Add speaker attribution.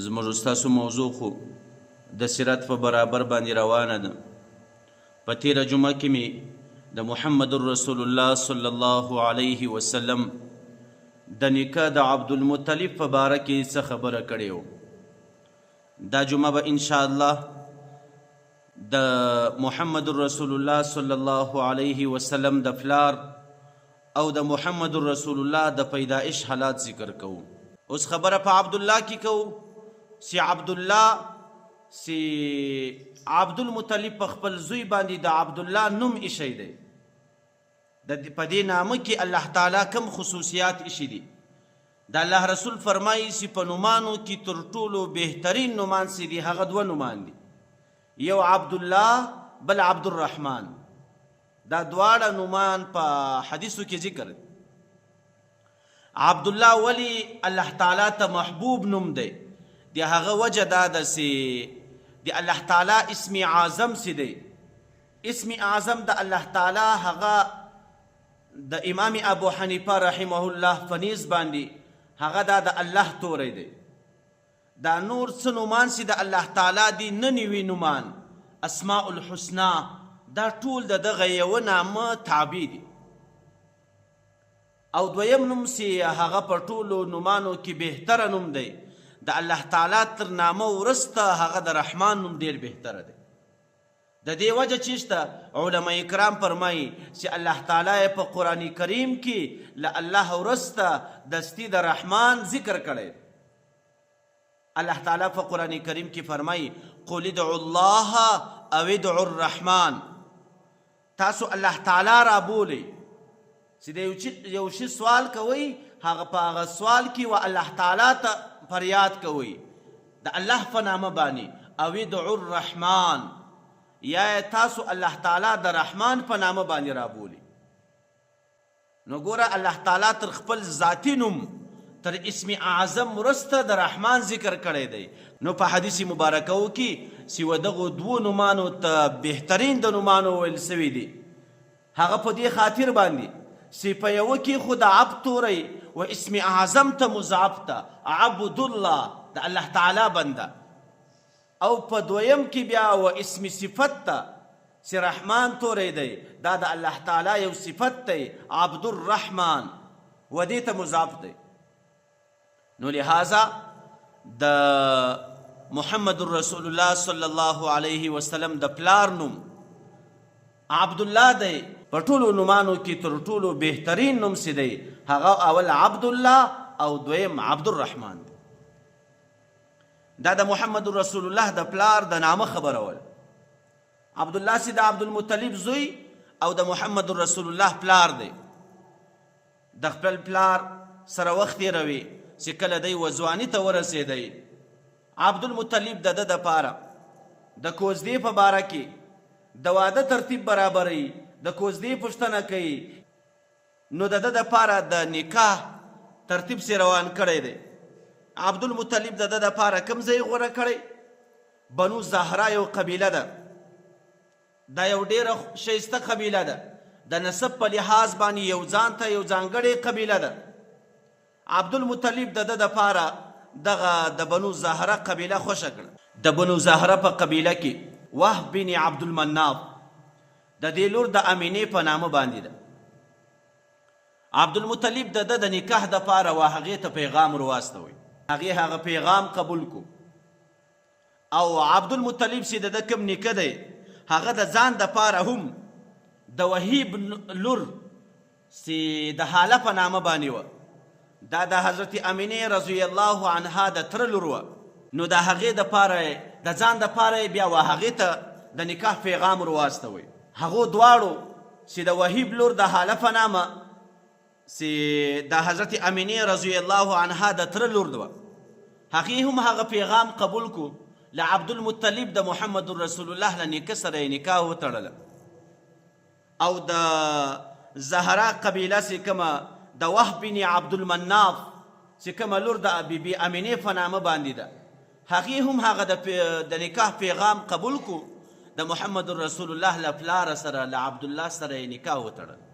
Speaker 1: زموږ ستاسو موضوع خو د سیرت په برابر باندې روانه ده. په تېره جمعه کې مې د محمد رسول الله صلی الله علیه وسلم د نکاح د عبدالمطلب په باره کې څه خبره کړې وه. دا جمعه به انشاءالله د محمد رسول الله صلی الله علیه وسلم د پلار او د محمد رسول الله د پیدائش حالات ذکر کوو. اوس خبره په عبدالله کې کوو. سی عبدالله سی عبدالمطلب په خپل زوی باندې د عبدالله نوم ایښی دی. په دې نامه کې الله تعالی کم خصوصیات ایښي دي. د الله رسول فرمایي چې په نومانو کې تر ټولو بهترین نومان چې دي هغه دوه نومان دي، یو عبدالله بل عبدالرحمن. دا دواړه نومان په حدیثو کې ذکر دي. عبدالله ولی الله تعالی ته محبوب نوم دی. د هغه وجه دا ده چې د الله تعالی اسم اعظم چې دی، اسم اعظم د الله تعالی هغه د امام ابو حنیفه رحمه الله فنیز باندې هغه دا د الله توری دی. دا نور څه نومان چې د الله تعالی دي نه نوي نومان اسماء الحسنا، دا ټول د دغه یوه نامه تابع دي. او دویم نوم چې هغه په ټولو نومانو کې بهتره نوم دی، د الله تعالی تر نامه وروسته هغه د رحمان نوم ډېر بهتره دی. د دې وجه چې شته علما کرام فرمایي چې الله تعالی په قرآن کریم کې له الله وروسته دستي د رحمان ذکر کړی. الله تعالی په قرآن کریم کې فرمایي قل ادعوا الله او ادعوا الرحمن. تاسو الله تعالی را بولئ چې د یو شي سوال کوئ، هغه په هغه سوال کې و الله تعالی ته فریاد کوئ د الله په نامه باندې، او ادعوا الرحمن، یا تاسو الله تعالی د رحمان په نامه باندې را بولئ. نو ګوره الله تعالی تر خپل ذاتي نوم تر اسم اعظم وروسته د رحمان ذکر کړی دی. نو په حدیث مبارکو کې چې و دغو دوو نومانو ته بهترین د نومانو ویل سوي دي، هغه په دې خاطر باندې چې په یوه کې خو د عبد توری و اسم اعظم ته مضاف ته عبدالله د الله تعالی بنده، او په دویم کې بیا و اسم صفت ته چې رحمان توری دی، دا د الله تعالی یو صفت دی عبدالرحمن، و دې ته مضاف دی. نو لہذا د محمد رسول الله صلی الله علیه وسلم د پلار نوم عبدالله دی. په ټولو نومانو کې تر ټولو بهترین نوم چې دی هغه اول عبدالله او دویم عبدالرحمن دی. دا د محمد رسول الله د پلار د نامه خبره وله. عبدالله چې د عبدالمطلب زوی او د محمد رسول الله پلار دی. د خپل پلار سره وخت تېروي چې کله دی وځواني ته ورسېدی. عبدالمطلب د ده دپاره د کوزدې په باره کې د واده ترتیب برابروي، د کوزدې پوښتنه کوي. نو د ده دپاره د نکاح ترتیب سې روان کړی دی. عبدالمطلب د ده دپاره کوم ځای غوره کړی؟ بنو زهرا یو قبیله ده. دا یو ډېره ښایسته قبیله ده. د نسب په لحاظ باندې یو ځان ته یو ځانګړې قبیله ده. عبدالمطلب د ده دپاره دغه د بنو زهره قبیله خوښه کړه. د بنو زهره په قبیله کې وهب بن عبدالمناف د دې لور د امینې په نامه باندې ده. عبدالمطلب د ده د نکاح دپاره و هغې ته پیغام ورواستوئ. هغې هغه پیغام قبول کو، او عبدالمطلب چې د ده کوم نیکه دی هغه د ځان دپاره هم د وهیب لور چې د حاله په نامه باندې وه، دا د حضرت امینې رضی الله عنها د تره لور وه. نو د هغې دپاره د ځان دپاره بیا و هغې ته د نکاح پیغام ورواستوئ. هغو دواړو چې د وهیب لور د حاله په نامه چې د حضرت امینې رضی الله عنها د تره لور وه، هغې هم هغه پیغام قبول کو. له عبدالمطلب د محمد رسول الله له نیکه سره یې نکاح وتړله. او د زهرا قبیله چې کومه د وهب بن عبدالمناف چې کومه لور د بیبي امینې په نامه باندې ده، هغې هم هغه د نکاح پیغام قبول کو. د محمد رسول الله له پلاره سره له عبدالله سره یې نکاح وتړله.